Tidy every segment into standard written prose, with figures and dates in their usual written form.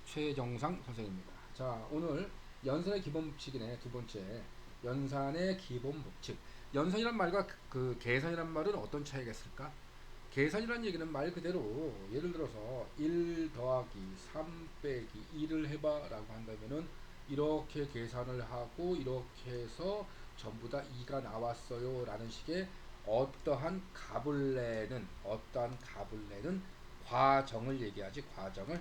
최정상 선생입니다. 자, 오늘 연산의 기본 법칙이네. 두 번째. 연산의 기본 법칙. 연산이란 말과 계산이란 말은 어떤 차이가 있을까? 계산이란 얘기는 말 그대로 예를 들어서 1 더하기 3 빼기 2를 해봐 라고 한다면은 이렇게 계산을 하고 이렇게 해서 전부 다 2가 나왔어요 라는 식의 어떠한 값을 내는 과정을 얘기하지. 과정을.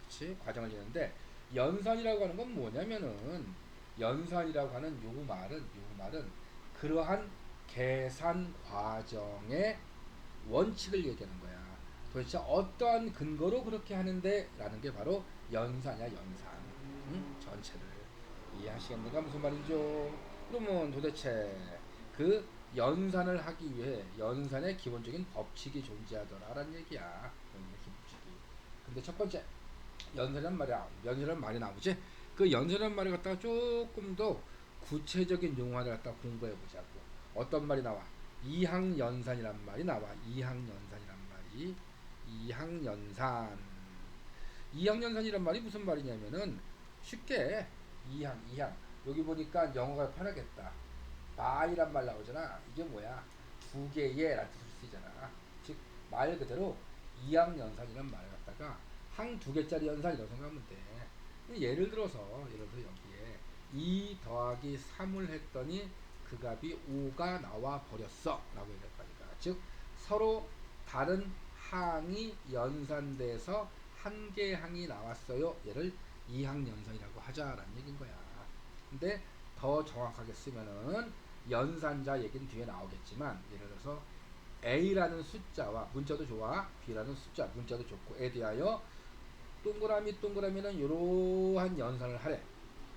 그치? 과정을 얘기하는데 연산이라고 하는 건 뭐냐면은 연산이라고 하는 요 말은 그러한 계산 과정의 원칙을 얘기하는 거야. 도대체 어떠한 근거로 그렇게 하는데 라는 게 바로 연산이야. 연산. 응? 전체를 이해하시겠는가 무슨 말이죠? 그러면 도대체 그 연산을 하기 위해 연산의 기본적인 법칙이 존재하더라라는 얘기야. 연산의 기본칙이. 근데 첫 번째 연산이란 말이 나오지. 그 연산이란 말을 갖다가 조금 더 구체적인 용어를 갖다가 공부해 보자고. 어떤 말이 나와? 이항연산이란 말이 나와. 이항연산이란 말이. 이항연산. 이항연산이란 말이 무슨 말이냐면은 쉽게 이항. 여기 보니까 영어가 편하겠다. 바이란 말 나오잖아. 이게 뭐야? 두 개의 라는 뜻을 쓰잖아. 즉 말 그대로 이항연산이란 말을 갖다가 항 두 개짜리 연산이라고 생각하면 돼. 예를 들어서 여기에 2 더하기 3을 했더니 그 값이 5가 나와 버렸어 라고 얘기할 거니까. 즉 서로 다른 항이 연산돼서 한 개의 항이 나왔어요. 얘를 이항연산이라고 하자라는 얘기인 거야. 근데 더 정확하게 쓰면은 연산자 얘기는 뒤에 나오겠지만 예를 들어서 A라는 숫자와 문자도 좋아. B라는 숫자 문자도 좋고 에 대하여 동그라미는 이러한 연산을 하래.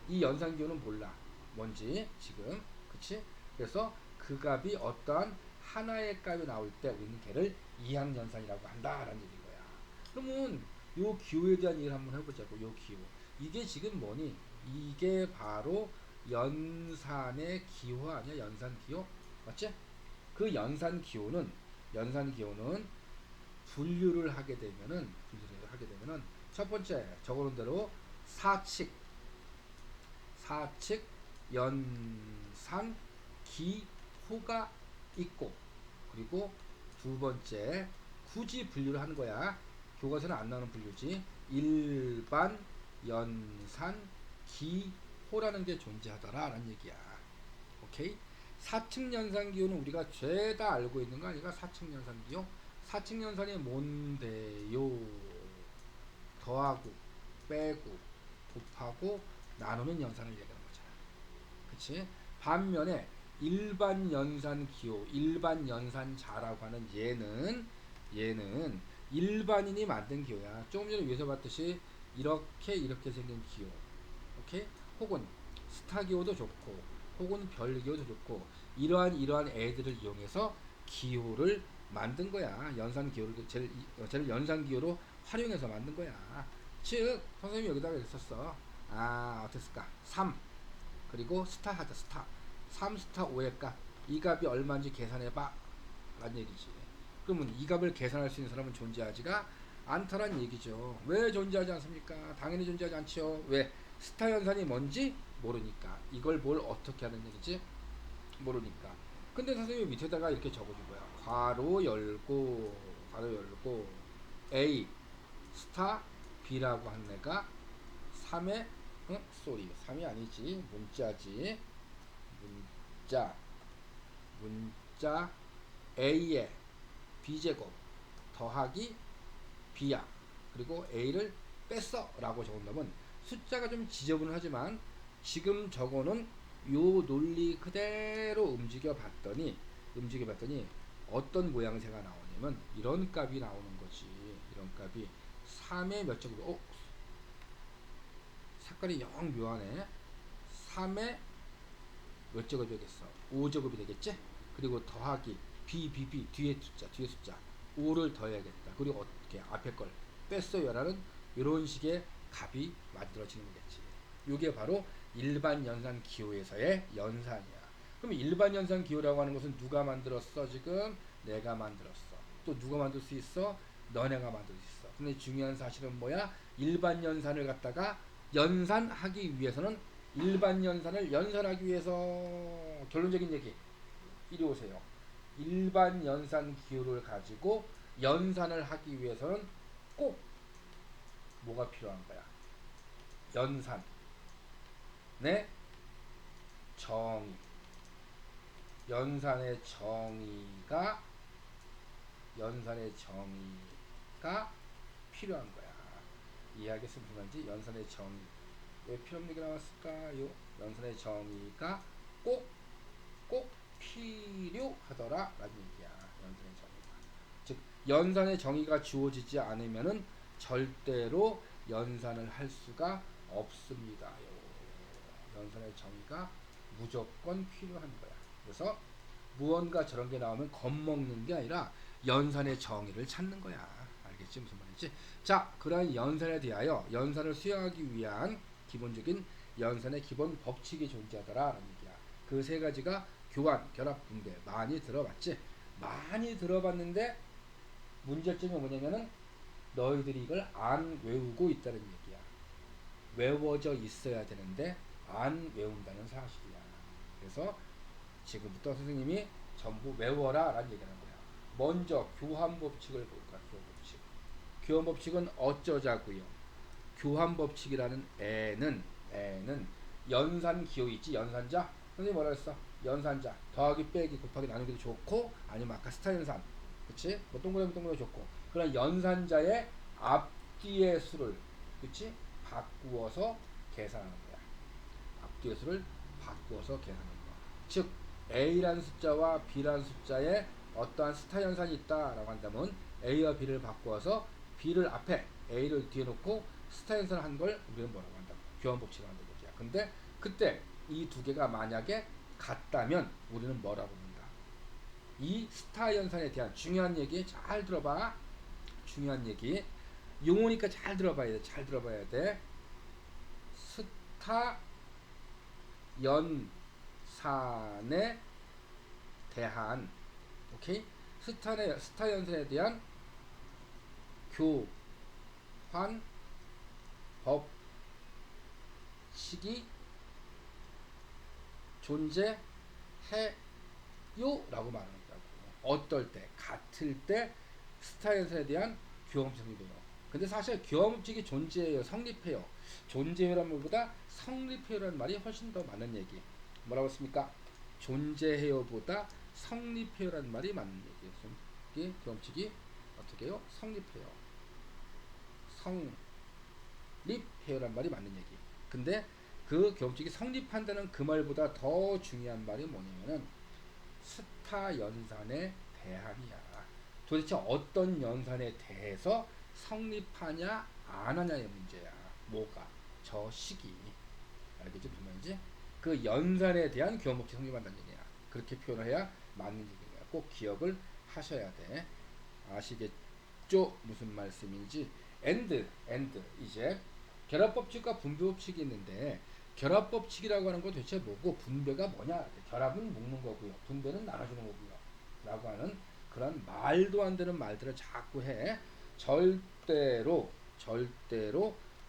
이 연산 기호는 몰라. 뭔지 지금. 그치? 그래서 그 값이 어떠한 하나의 값이 나올 때 우리는 걔를 이항연산이라고 한다라는 얘기인 거야. 그러면 요 기호에 대한 얘기를 한번 해보자고. 요 기호. 이게 지금 뭐니? 이게 바로 연산의 기호 아니야? 연산 기호? 맞지? 그 연산 기호는 분류를 하게 되면은 첫 번째 적어놓은 대로 사칙 연산 기호가 있고, 그리고 두 번째 굳이 분류를 하는 거야. 교과서는 안 나오는 분류지. 일반 연산 기호라는 게 존재하더라라는 얘기야. 오케이? 사칙 연산 기호는 우리가 죄다 알고 있는 거 아니가? 사칙 연산 기호. 사칙 연산이 뭔데요? 더하고 빼고 곱하고 나누는 연산을 얘기하는 거잖아. 그치? 반면에 일반 연산 기호, 일반 연산자라고 하는 얘는 일반인이 만든 기호야. 조금 전에 위에서 봤듯이 이렇게 생긴 기호. 오케이? 혹은 스타 기호도 좋고, 혹은 별 기호도 좋고, 이러한 애들을 이용해서 기호를 만든 거야. 연산 기호를 쟤를 연산 기호로 활용해서 만든 거야. 즉 선생님이 여기다가 있었어. 어땠을까? 3 그리고 스타 하자. 스타 3 스타 5의 값, 이 값이 얼마인지 계산해봐 라는 얘기지. 그러면 이 값을 계산할 수 있는 사람은 존재하지가 않다란 얘기죠. 왜 존재하지 않습니까? 당연히 존재하지 않죠. 왜? 스타 연산이 뭔지 모르니까. 이걸 뭘 어떻게 하는 얘기지? 모르니까. 근데 선생님이 밑에다가 이렇게 적어준 거야. 괄호 열고 A 스타 B라고 한 애가 3의 3이 아니지. 문자지. 문자 A의 B제곱 더하기 B야. 그리고 A를 뺐어 라고 적은다면 숫자가 좀 지저분하지만 지금 적어놓은 요 논리 그대로 움직여 봤더니 어떤 모양새가 나오냐면 이런 값이 나오는 거지. 이런 값이 3의 몇 제곱. 색깔이 영 묘하네. 3의 몇 제곱이겠어? 5제곱이 되겠지? 그리고 더하기 B 뒤에 숫자 5를 더해야겠다. 그리고 어떻게 앞에 걸 뺐어요 라는 이런 식의 값이 만들어지는 거겠지. 이게 바로 일반 연산 기호에서의 연산이야. 그럼 일반 연산 기호라고 하는 것은 누가 만들었어? 지금 내가 만들었어. 또 누가 만들 수 있어? 너네가 만들 수 있어. 근데 중요한 사실은 뭐야? 일반 연산을 갖다가 연산하기 위해서는 일반 연산을 연산하기 위해서 결론적인 얘기 이리 오세요. 일반 연산 기호를 가지고 연산을 하기 위해서는 꼭 뭐가 필요한 거야? 연산 네 정의. 연산의 정의가 연산의 정의가 필요한 거야. 이해하겠으면 무슨 말인지. 연산의 정의 왜 필요 없는 게 나왔을까요? 연산의 정의가 꼭 필요하더라 라는 얘기야. 연산의 정의가. 즉 연산의 정의가 주어지지 않으면은 절대로 연산을 할 수가 없습니다요. 연산의 정의가 무조건 필요한 거야. 그래서 무언가 저런 게 나오면 겁먹는 게 아니라 연산의 정의를 찾는 거야. 알겠지? 무슨 말인지? 자, 그러한 연산에 대하여 연산을 수행하기 위한 기본적인 연산의 기본 법칙이 존재하더라라는 얘기야. 그 세 가지가 교환, 결합, 분배. 많이 들어봤지? 많이 들어봤는데 문제점이 뭐냐면은 너희들이 이걸 안 외우고 있다는 얘기야. 외워져 있어야 되는데 안 외운다는 사실이야. 그래서 지금부터 선생님이 전부 외워라 라는 얘기하는 거야. 먼저 교환법칙을 볼까. 교환법칙. 교환법칙은 어쩌자고요. 교환법칙이라는 애는 연산기호 있지. 연산자. 선생님 뭐라 했어? 연산자. 더하기 빼기 곱하기 나누기도 좋고 아니면 아까 스타연산. 그치? 뭐 동그라미 좋고. 그런 연산자의 앞뒤의 수를 그치? 바꾸어서 계산하는 거야. 앞뒤의 수를 바꾸어서 계산하는 거야. 즉 A라는 숫자와 B라는 숫자에 어떠한 스타 연산이 있다라고 한다면 A와 B를 바꾸어서 B를 앞에 A를 뒤에 놓고 스타 연산을 한 걸 우리는 뭐라고 한다? 교환법칙을 한다는 거지. 근데 그때 이 두 개가 만약에 같다면 우리는 뭐라고 한다? 이 스타 연산에 대한 중요한 얘기 잘 들어봐. 중요한 얘기. 용어니까 잘 들어봐야 돼. 잘 들어봐야 돼. 스타 연산에 대한 오케이? 스타 연산에 대한 교환 법칙이 존재해요 라고 말하는 거라고. 어떨 때? 같을 때 스타 연산에 대한 교환법칙이 돼요. 근데 사실 교환법칙이 존재해요, 성립해요. 존재해요라는 말보다 성립해요라는 말이 훨씬 더 많은 얘기. 뭐라고 했습니까? 존재해요보다 성립해요라는 말이 맞는 얘기예요. 이게 교환법칙이 어떻게 해요? 성립해요. 성립해요라는 말이 맞는 얘기. 근데 그 교환법칙이 성립한다는 그 말보다 더 중요한 말이 뭐냐면은 스타 연산에 대한이야. 도대체 어떤 연산에 대해서 성립하냐 안 하냐의 문제야. 뭐가? 저 시기. 알겠지? 무슨 말인지? 그 연산에 대한 교환법칙 성립한다는 얘기야. 그렇게 표현을 해야 맞는 얘기야. 꼭 기억을 하셔야 돼. 아시겠죠? 무슨 말씀인지. and 이제 결합법칙과 분배법칙이 있는데 결합법칙이라고 하는 건 도대체 뭐고 분배가 뭐냐? 결합은 묶는 거고요. 분배는 나눠주는 거고요. 라고 하는 그런 말도 안 되는 말들을 자꾸 해. 절대로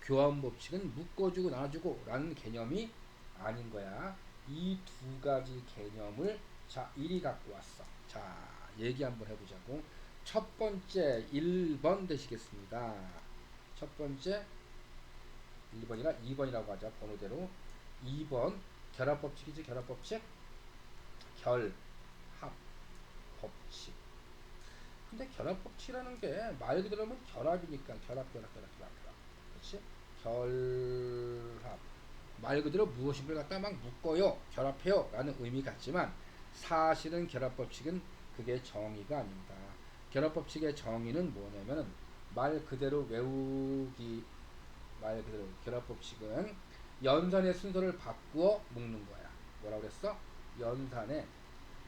교환법칙은 묶어주고 나눠주고 라는 개념이 아닌 거야. 이 두 가지 개념을 자 이리 갖고 왔어. 자 얘기 한번 해보자고. 첫 번째 1번 되시겠습니다. 첫 번째 1번이나 2번이라고 하자. 번호대로 2번 결합법칙이지. 결합법칙 결합법칙. 근데 결합법칙이라는 게 말 그대로 하면 결합이니까 결합. 그렇지? 결합. 말 그대로 무엇인가를 갖다 막 묶어요. 결합해요. 라는 의미 같지만 사실은 결합법칙은 그게 정의가 아닙니다. 결합법칙의 정의는 뭐냐면은 말 그대로 외우기 말 그대로 결합법칙은 연산의 순서를 바꾸어 묶는 거야. 뭐라고 그랬어? 연산에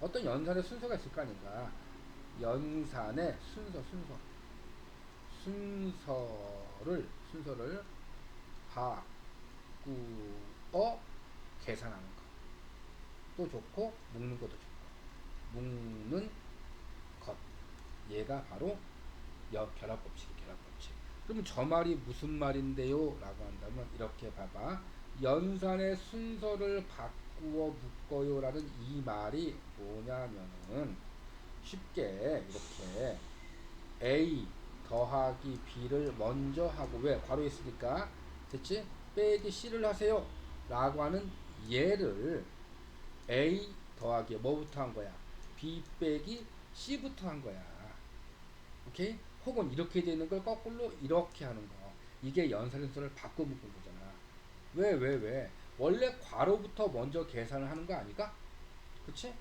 어떤 연산의 순서가 있을 거 아닌가. 연산의 순서를 바꾸어 계산하는 것도 좋고 묶는 것도 좋고 묶는 것 얘가 바로 결합법칙이 결합법칙. 그럼 저 말이 무슨 말인데요? 라고 한다면 이렇게 봐봐. 연산의 순서를 바꾸어 묶어요 라는 이 말이 뭐냐면은 쉽게 이렇게 A 더하기 B를 먼저 하고, 왜? 괄호 있으니까 됐지? 빼기 C를 하세요 라고 하는 얘를 A 더하기 뭐부터 한 거야? B 빼기 C부터 한 거야. 오케이? 혹은 이렇게 되는 걸 거꾸로 이렇게 하는 거. 이게 연산순서를 바꿔 묶은 거잖아. 왜? 원래 괄호부터 먼저 계산을 하는 거 아니까? 그치?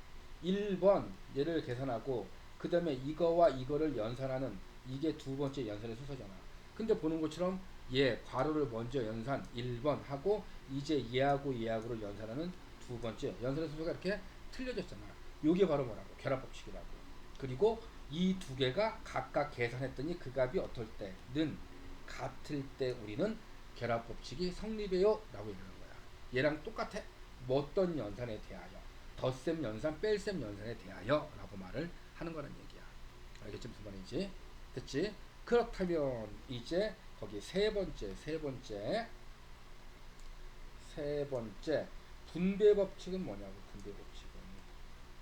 1번 얘를 계산하고 그 다음에 이거와 이거를 연산하는 이게 두 번째 연산의 순서잖아. 근데 보는 것처럼 얘 괄호를 먼저 연산 1번 하고 이제 얘하고를 연산하는 두 번째 연산의 순서가 이렇게 틀려졌잖아. 요게 바로 뭐라고? 결합법칙이라고. 그리고 이 두 개가 각각 계산했더니 그 값이 어떨 때는 같을 때 우리는 결합법칙이 성립해요 라고 얘기하는 거야. 얘랑 똑같아. 뭐 어떤 연산에 대하여 덧셈 연산, 뺄셈 연산에 대하여 라고 말을 하는 거란 얘기야. 알겠지? 무슨 말인지? 됐지? 그렇다면 이제 거기 세 번째 분배 법칙은 뭐냐고.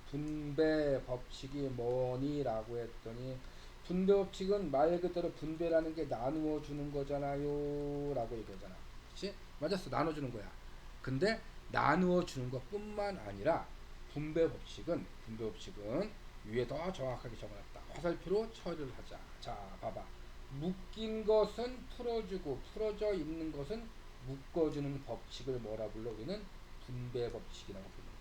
분배 법칙이 뭐니라고 했더니 분배 법칙은 말 그대로 분배라는 게 나누어 주는 거잖아요 라고 얘기하잖아. 그치? 맞았어. 나눠 주는 거야. 근데 나누어 주는 것뿐만 아니라 분배 법칙은 위에 더 정확하게 적어놨다. 화살표로 처리를 하자. 자, 봐봐. 묶인 것은 풀어주고 풀어져 있는 것은 묶어주는 법칙을 뭐라 불러? 우리는 분배 법칙이라고 부르는 거야.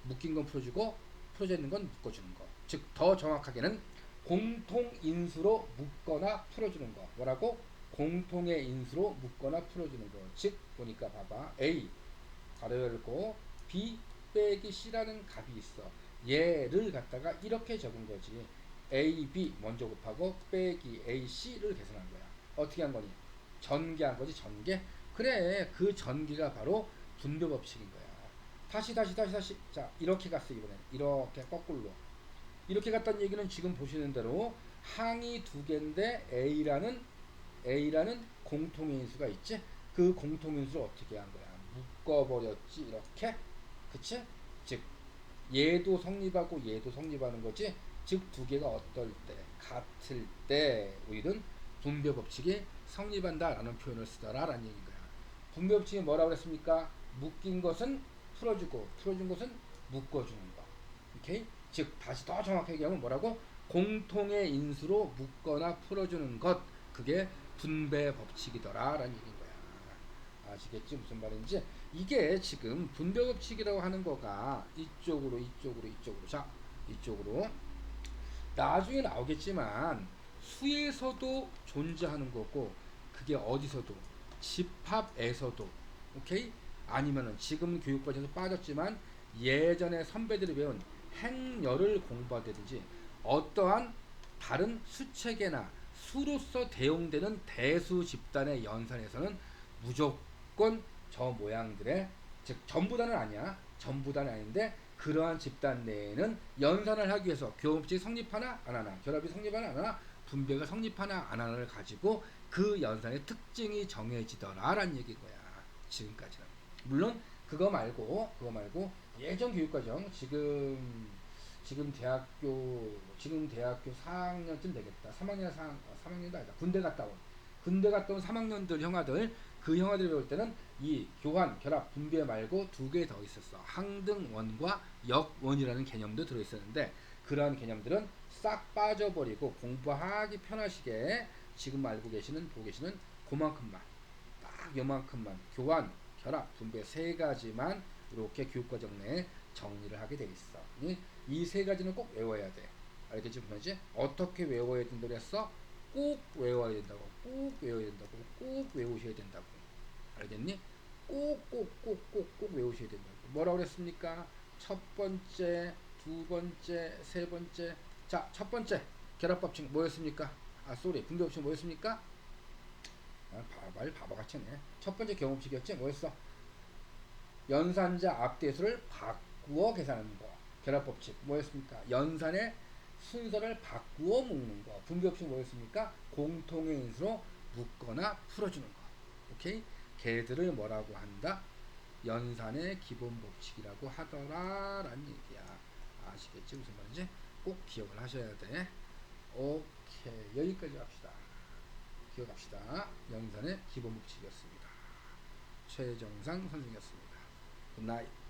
묶인 건 풀어주고 풀어져 있는 건 묶어주는 거. 즉 더 정확하게는 공통 인수로 묶거나 풀어주는 거. 뭐라고? 공통의 인수로 묶거나 풀어주는 거. 즉 보니까 봐봐. A 가로 열고 B 빼기 C라는 값이 있어. 얘를 갖다가 이렇게 적은 거지. A, B 먼저 곱하고 빼기 A, C를 계산한 거야. 어떻게 한 거니? 전개한 거지, 전개. 그래, 그 전개가 바로 분배 법칙인 거야. 다시. 자, 이렇게 갔어, 이번엔. 이렇게 거꾸로. 이렇게 갔다는 얘기는 지금 보시는 대로 항이 두 개인데 A라는 공통의 인수가 있지? 그 공통의 인수를 어떻게 한 거야? 묶어버렸지, 이렇게. 그치? 즉, 얘도 성립하고 얘도 성립하는 거지. 즉, 두 개가 어떨 때, 같을 때, 우리는 분배 법칙이 성립한다라는 표현을 쓰더라라는 얘기인 거야. 분배 법칙이 뭐라고 그랬습니까? 묶인 것은 풀어주고, 풀어준 것은 묶어주는 거. 오케이? 즉, 다시 더 정확하게 얘기하면 뭐라고? 공통의 인수로 묶거나 풀어주는 것. 그게 분배 법칙이더라라는 얘기인 거야. 아시겠지? 무슨 말인지? 이게 지금 분배 법칙이라고 하는 거가 이쪽으로. 자, 이쪽으로. 나중에 나오겠지만 수에서도 존재하는 거고 그게 어디서도 집합에서도 오케이? 아니면은 지금 교육과정에서 빠졌지만 예전에 선배들이 배운 행렬을 공부하든지 어떠한 다른 수체계나 수로서 대용되는 대수 집단의 연산에서는 무조건 저 모양들의 즉 전부 다는 아니야. 전부 다는 아닌데 그러한 집단 내에는 연산을 하기 위해서 교합이 성립하나 안 하나, 결합이 성립하나 안 하나, 분배가 성립하나 안 하나를 가지고 그 연산의 특징이 정해지더라라는 얘기인 거야. 지금까지는. 물론 그거 말고 예전 교육과정 지금 대학교 4학년쯤 되겠다. 3학년도 아니다. 군대 갔다 온 3학년들 형아들 그 형아들이 배울 때는 이 교환, 결합, 분배 말고 두 개 더 있었어. 항등원과 역원이라는 개념도 들어있었는데 그러한 개념들은 싹 빠져버리고 공부하기 편하시게 지금 보고 계시는 그만큼만 딱 요만큼만 교환, 결합, 분배 세 가지만 이렇게 교육과정 내에 정리를 하게 돼 있어. 이 세 가지는 꼭 외워야 돼. 알겠지? 무슨지? 어떻게 외워야 된다고 했어? 꼭 외워야 된다고. 꼭 외우셔야 된다고. 알겠니? 꼭 외우셔야 된다고. 뭐라고 그랬습니까? 첫 번째, 두 번째, 세 번째. 자, 첫 번째 결합법칙 뭐였습니까? 분배법칙 뭐였습니까? 말 바보같이 네. 첫 번째 경험칙이었지? 뭐였어? 연산자 앞대수를 바꾸어 계산하는 거. 결합법칙 뭐였습니까? 연산의 순서를 바꾸어 묶는 거. 분배법칙 뭐였습니까? 공통의 인수로 묶거나 풀어주는 거. 오케이? 걔들을 뭐라고 한다? 연산의 기본 법칙이라고 하더라 라는 얘기야. 아시겠지? 무슨 말인지 꼭 기억을 하셔야 돼. 오케이, 여기까지 합시다. 기억합시다. 연산의 기본 법칙이었습니다. 최정상 선생이었습니다. 굿나잇.